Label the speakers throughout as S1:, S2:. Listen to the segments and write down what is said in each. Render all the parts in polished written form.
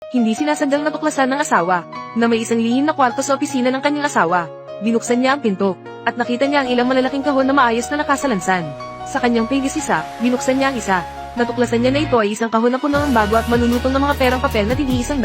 S1: Hindi sinasadyang natuklasan ng asawa, na may isang lihim na kwarto sa opisina ng kanyang asawa. Binuksan niya ang pinto, at nakita niya ang ilang malalaking kahon na maayos na nakasalansan. Sa kanyang pingis isa, binuksan niya ang isa. Natuklasan niya na ito ay isang kahon na puno ng bago at malulutong na mga perang papel na tig-100.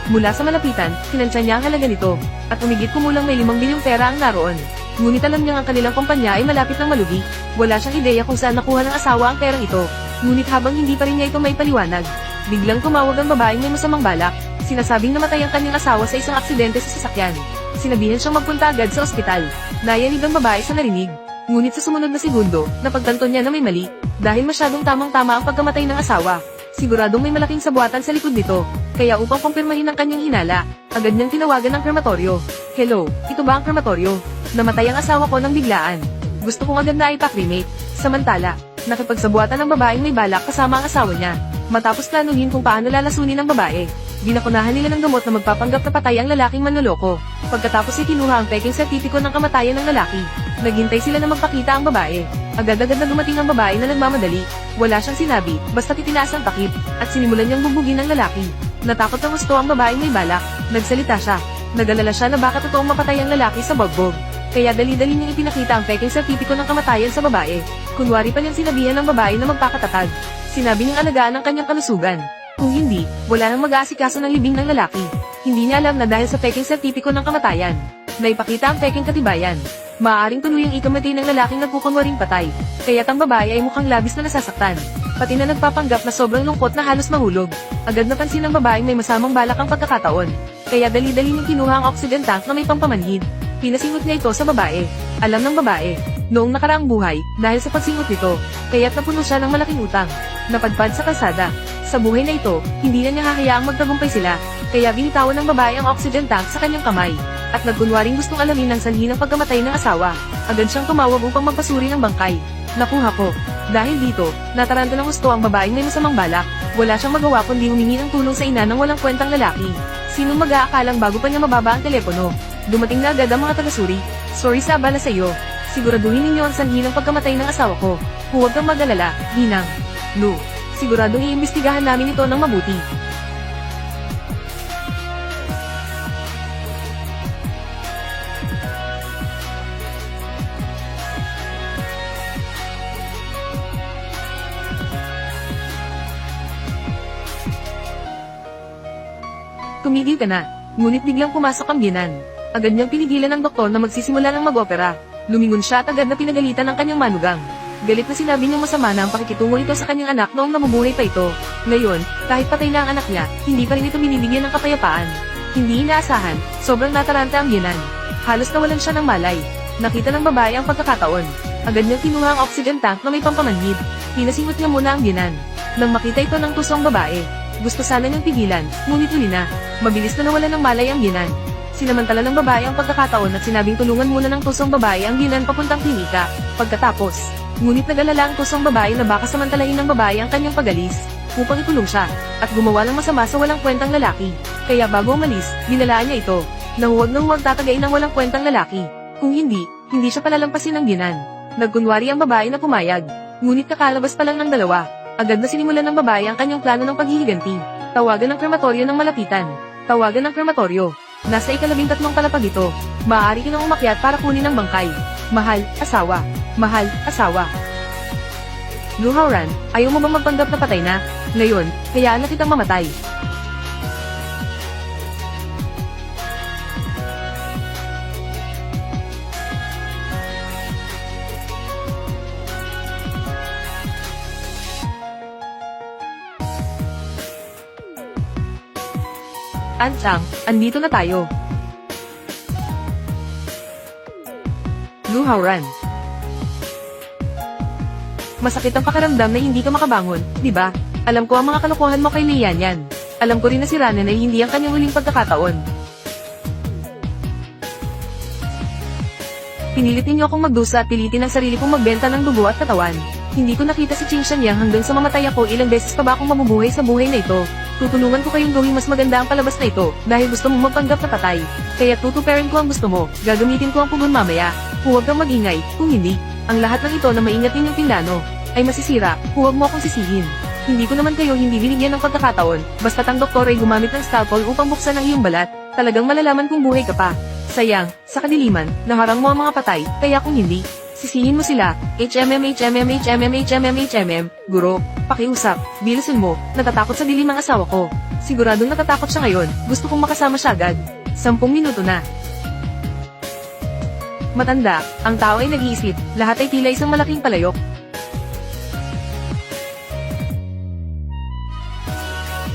S1: Mula sa malapitan, tinansya niya ang halaga nito, at umigit kumulang may 5 bilyong pera ang naroon. Ngunit alam niyang ang kanilang kumpanya ay malapit ng malugi. Wala siyang ideya kung saan nakuha ng asawa ang perang ito. Ngunit habang hindi pa rin niya ito may paliwanag, biglang tumawag ang babaeng may masamang balak. Sinasabing namatay ang kanyang asawa sa isang aksidente sa sasakyan. Sinabihan siyang magpunta agad sa ospital. Nayanig ang babae sa narinig. Ngunit sa sumunod na segundo, napagtanto niya na may mali, dahil masyadong tamang-tama ang pagkamatay ng asawa. Siguradong may malaking sabuatan sa likod nito, kaya upang kumpirmahin ang kanyang hinala, agad niyang tinawagan ng krematoryo. Hello, ito ba ang krematoryo? Namatay ang asawa ko ng biglaan. Gusto kong agad na ipakremate. Samantala, nakipagsabuatan ng babaeng may balak kasama ang asawa niya. Matapos planuhin kung paano lalasunin ang babae, binakunahan nila ng gamot na magpapanggap na patay ang lalaking manloloko. Pagkatapos ay kinuha ang peking sertipiko ng kamatayan ng lalaki. Naghintay sila na magpakita ang babae. Agad-agad na dumating ang babae na nagmamadali. Wala siyang sinabi, basta titinaas ang takip, at sinimulan niyang bugbugin ang lalaki. Natakot ng gusto ang babaeng may balak. Nagsalita siya. Nag-alala siya na baka totoong mapatay ang lalaki sa bogbog. Kaya dali-dali niyang ipinakita ang peking sertipiko ng kamatayan sa babae. Kunwari pa niyang sinabihan ng babae na magpakatatag. Sinabi niyang alagaan ang kanyang kalusugan. Kung hindi, wala nang mag-aasikaso ng libing ng lalaki. Hindi niya alam na dahil sa peking sertipiko ng kamatayan, naipakita ang peking katibayan. Maaaring tuluyang ikamatay ng lalaking nagkukunwaring patay, kaya't ang babae ay mukhang labis na nasasaktan. Pati na nagpapanggap na sobrang lungkot na halos mahulog. Agad napansin ng babaeng may masamang balak ang pagkakataon, kaya dali-dali niyang kinuha ang oxygen tank na may pampamanhid. Pinasingot niya ito sa babae. Alam ng babae, noong nakaraang buhay, dahil sa pagsingot nito, kaya't napuno siya ng malaking utang. Napadpad sa kalsada. Sa buhay na ito, hindi na niya hahayaang magtagumpay sila, kaya binitawan ng babae ang oxygen tank sa kanyang kamay. At nagkunwaring gustong alamin ang sanhi ng pagkamatay ng asawa. Agad siyang tumawag upang magpasuri ng bangkay. Nakuha ko. Dahil dito, nataranta ng gusto ang babaeng may masamang balak. Wala siyang magawa kundi humingi ng tulong sa ina ng walang kwentang lalaki. Sinong mag-aakalang bago pa niya mababa ang telepono? Dumating na agad ang mga taga-suri. Sorry sa abala sa iyo. Siguraduhin ninyo ang sanhi ng pagkamatay ng asawa ko. Huwag kang mag-alala, Ninang. Lu. Siguradong iimbestigahan namin ito ng mabuti. Tumigil ka na. Ngunit biglang pumasok ang biyenan. Agad niyang pinigilan ng doktor na magsisimula ng mag-opera. Lumingon siya at agad na pinagalitan ng kanyang manugang. Galit na sinabi niyang masama na ang pakikitungo nito sa kanyang anak noong namubuhay pa ito. Ngayon, kahit patay na ang anak niya, hindi pa rin ito binibigyan ng kapayapaan. Hindi inaasahan, sobrang nataranta ang biyenan. Halos nawalan siya ng malay. Nakita ng babae ang pagkakataon. Agad niyang kinuha ang oxygen tank na may pampamanhid. Pinasingot niya muna ang biyenan. Nang makita ito ng tusong babae, gusto sana niyang pigilan, ngunit huli na. Mabilis na nawalan ng malay ang biyenan. Sinamantala ng babae ang pagkakataon at sinabing tulungan muna ng tusong babae ang biyenan papuntang klinika. Pagkatapos, ngunit nag-alala ang tusong babae na baka samantalahin ng babae ang kanyang pagalis, upang ikulong siya, at gumawa ng masama sa walang kwentang lalaki. Kaya bago umalis, binalaan niya ito, na huwag tatagain ng walang kwentang lalaki. Kung hindi, hindi siya palalampasin ng biyenan. Nagkunwari ang babae na pumayag, ngunit kakalabas pa lang ng dalawa. Agad na sinimulan ng babae ang kanyang plano ng paghihiganti. Tawagan ng krematoryo ng malapitan. Tawagan ng krematoryo. Nasa 13 palapag ito. Maaari ka nang umakyat para kunin ang bangkay. Mahal, asawa. Mahal, asawa. Lu Haoran, ayaw mo bang magpanggap na patay na? Ngayon, hayaan na kitang mamatay. Ansang, andito na tayo. Lu Haoran. Masakit ang pakiramdam na hindi ka makabangon, di ba? Alam ko ang mga kalokohan mo kay Lian yan. Alam ko rin na si Ranen ay hindi ang kanyang huling pagkakataon. Pinilit ninyo akong magdusa at pilitin ang sarili kong magbenta ng dugo at katawan. Hindi ko nakita si Qing Shanyang hanggang sa mamatay ako. Ilang beses pa ba akong mabubuhay sa buhay na ito? Tutulungan ko kayong gawing mas maganda ang palabas na ito, dahil gusto mong magpanggap na patay. Kaya tutuperin ko ang gusto mo, gagamitin ko ang pugon mamaya. Huwag kang magingay, kung hindi, ang lahat ng ito na maingat ninyong pindano, ay masisira, huwag mo akong sisihin. Hindi ko naman kayo hindi binigyan ng pagkakataon, basta't ang doktor ay gumamit ng scalpel upang buksan ang iyong balat, talagang malalaman kung buhay ka pa. Sayang, sa kadiliman, naharang mo ang mga patay, kaya kung hindi, sisihin mo sila. Guro, pakiusap, bilisan mo, natatakot sa dilim ang asawa ko. Siguradong natatakot siya ngayon, gusto kong makasama siya agad. 10 minuto na. Matanda, ang tao ay nag-iisip, lahat ay tila isang malaking palayok.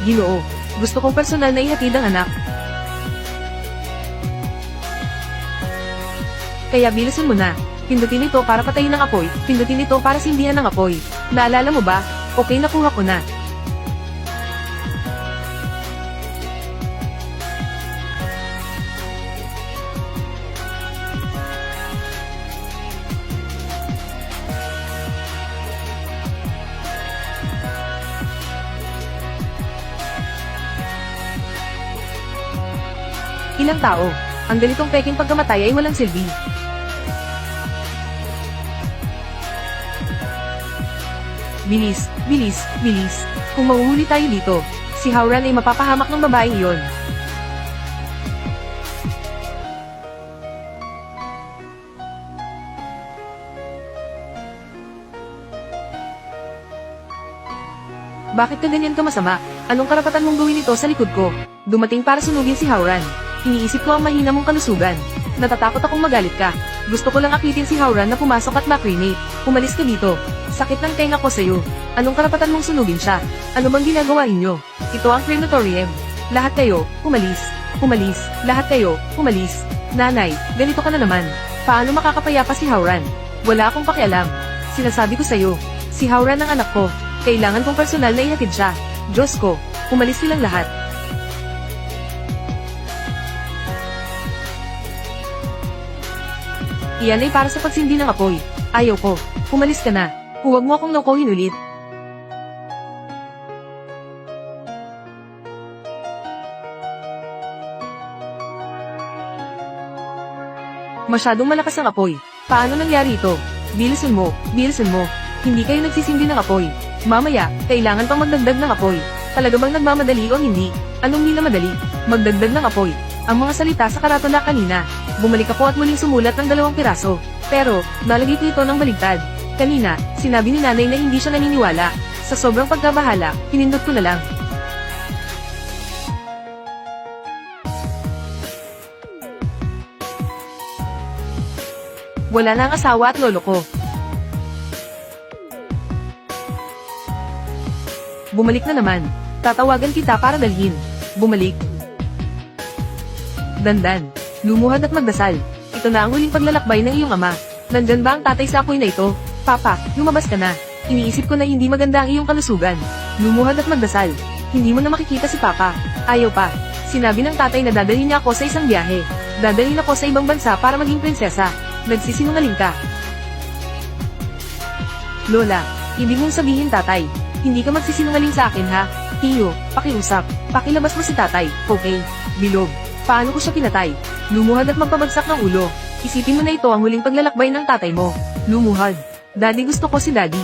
S1: Ginoo, gusto kong personal na ihatid ang anak. Kaya bilisan mo na. Pindutin ito para patayin ang apoy, pindutin ito para sindihan ang apoy. Naalala mo ba? Okay, nakuha ko na. Ilang tao, ang ganitong peking pagkamatay ay walang silbi. Bilis, bilis, bilis. Kung mahuhuli tayo dito, si Howran ay mapapahamak ng babaeng iyon. Bakit ka ganyan ka masama? Anong karapatan mong gawin ito sa likod ko? Dumating para sunugin si Howran. Iniisip ko ang mahina mong kalusugan. Natatakot akong magalit ka. Gusto ko lang akitin si Howran na pumasok at makrinate. Umalis ka dito. Sakit ng tenga ko sa'yo. Anong karapatan mong sunugin siya? Ano bang ginagawa inyo? Ito ang crematorium. Lahat kayo, umalis. Umalis. Lahat kayo, umalis. Nanay, ganito ka na naman. Paano makakapayapa si Howran? Wala akong pakialam. Sinasabi ko sa'yo, si Howran ang anak ko. Kailangan kong personal na ihatid siya. Diyos ko, umalis silang lahat. Iyan ay para sa pagsindi ng apoy. Ayaw ko. Umalis ka na. Huwag mo akong nakuhin ulit. Masyadong malakas ang apoy. Paano nangyari ito? Bilisan mo, bilisan mo. Hindi kayo nagsisindi ng apoy. Mamaya, kailangan pang magdagdag ng apoy. Talaga bang nagmamadali o hindi? Anong minamadali? Magdagdag ng apoy. Ang mga salita sa karatula kanina. Bumalik ako at muling sumulat ng 2 piraso. Pero, nalagay ko ito ng baligtad. Kanina, sinabi ni nanay na hindi siya naniniwala. Sa sobrang pagkabahala, pinindot ko na lang. Wala na ang asawa at lolo ko. Bumalik na naman. Tatawagan kita para dalhin. Bumalik. Dandan. Lumuhad at magdasal. Ito na ang huling paglalakbay ng iyong ama. Nandyan ba ang tatay sa apoy na ito? Papa, lumabas ka na. Iniisip ko na hindi maganda ang iyong kalusugan. Lumuhad at magdasal. Hindi mo na makikita si Papa. Ayaw pa. Sinabi ng tatay na dadalhin niya ako sa isang biyahe. Dadalhin ako sa ibang bansa para maging prinsesa. Nagsisinungaling ka. Lola, ibig mong sabihin tatay, hindi ka magsisinungaling sa akin ha? Tiyo, pakiusap. Pakilabas mo si tatay, okay? Bilog. Paano ko siya pinatay? Lumuhad at magpabagsak ng ulo. Isipin mo na ito ang huling paglalakbay ng tatay mo. Lumuhad. Daddy, gusto ko si Daddy.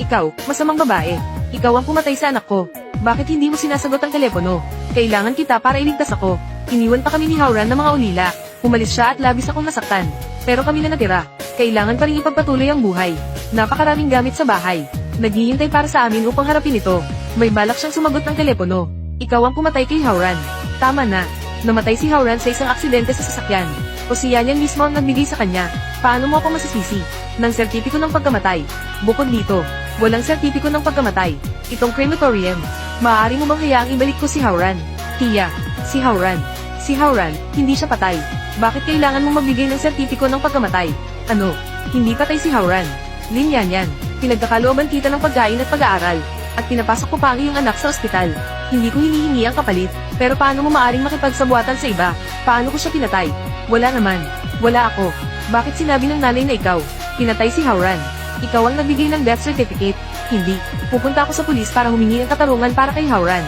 S1: Ikaw, masamang babae. Ikaw ang pumatay sa anak ko. Bakit hindi mo sinasagot ang telepono? Kailangan kita para iligtas ako. Iniwan pa kami ni Howran ng mga ulila. Umalis siya at labis akong nasaktan. Pero kami na natira. Kailangan pa rin ipagpatuloy ang buhay. Napakaraming gamit sa bahay. Naghihintay para sa amin upang harapin ito. May balak siyang sumagot ng telepono. Ikaw ang pumatay kay Howran. Tama na. Namatay si Howran sa isang aksidente sa sasakyan. O si Yanyan mismo ang nagbigay sa kanya. Paano mo ako masisisi? Ng sertipiko ng pagkamatay. Bukod dito, walang sertipiko ng pagkamatay. Itong crematorium. Maaari mo bang hayaang ibalik ko si Howran? Tia, si Howran. Si Howran, hindi siya patay. Bakit kailangan mong magbigay ng sertipiko ng pagkamatay? Ano? Hindi patay si Howran. Lin Yanyan, pinagkakalooban kita ng pagkain at pag-aaral. At pinapasok ko pa ang iyong anak sa ospital. Hindi ko hinihingi ang kapalit. Pero paano mo maaring makipagsabuatan sa iba? Paano ko siya pinatay? Wala naman. Wala ako. Bakit sinabi ng nanay na ikaw? Pinatay si Howran. Ikaw ang nagbigay ng death certificate. Hindi. Pupunta ako sa pulis para humingi ng katarungan para kay Howran.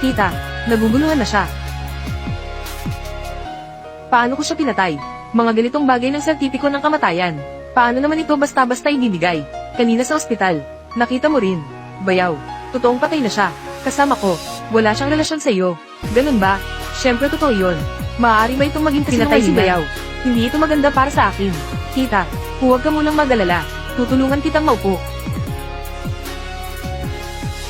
S1: Tita, naguguluhan na siya. Paano ko siya pinatay? Mga ganitong bagay ng sertipiko ng kamatayan. Paano naman ito basta-basta ibibigay? Kanina sa ospital, nakita mo rin. Bayaw, totoong patay na siya. Kasama ko, wala siyang relasyon sa iyo. Ganun ba? Siyempre totoo yun. Maaari ba itong maging pinatay si Bayaw? Hindi ito maganda para sa akin. Tita, huwag ka munang mag-alala. Tutulungan kitang maupo.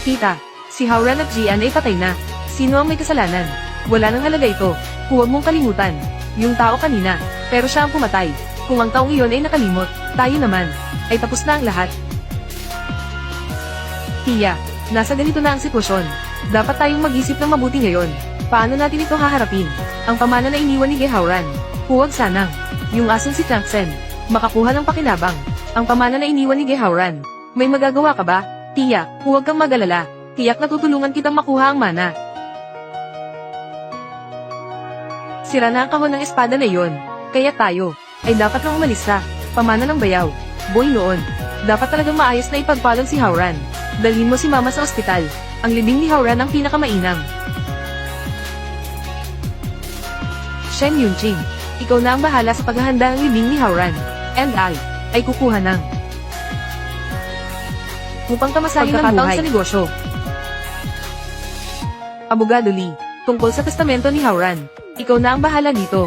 S1: Tita, si Howran at Gian ay patay na. Sino ang may kasalanan? Wala nang halaga ito. Huwag mong kalimutan. Yung tao kanina, pero siya ang pumatay. Kung ang taong iyon ay nakalimot, tayo naman, ay tapos na ang lahat. Tia, nasa ganito na ang sitwasyon. Dapat tayong mag-isip ng mabuti ngayon. Paano natin ito haharapin? Ang pamana na iniwan ni Gehauran. Huwag sanang. Yung asong si Tangsen, makakuha ng pakinabang. Ang pamana na iniwan ni Gehauran. May magagawa ka ba? Tia, huwag kang mag-alala. Tiyak na tutulungan kitang makuha ang mana. Sira na ang kahon ng espada na iyon. Kaya tayo, ay dapat nang umalis sa pamana ng Bayaw. Boy noon, dapat talagang maayos na ipagpalong si Howran. Dalhin mo si Mama sa ospital. Ang libing ni Howran ang pinakamainam. Shen Yunqing, ikaw na ang bahala sa paghahanda ng libing ni Howran. And I, ay kukuha ng upang kamasahin ang buhay sa negosyo. Abogado Lee, tungkol sa testamento ni Howran, ikaw na ang bahala dito.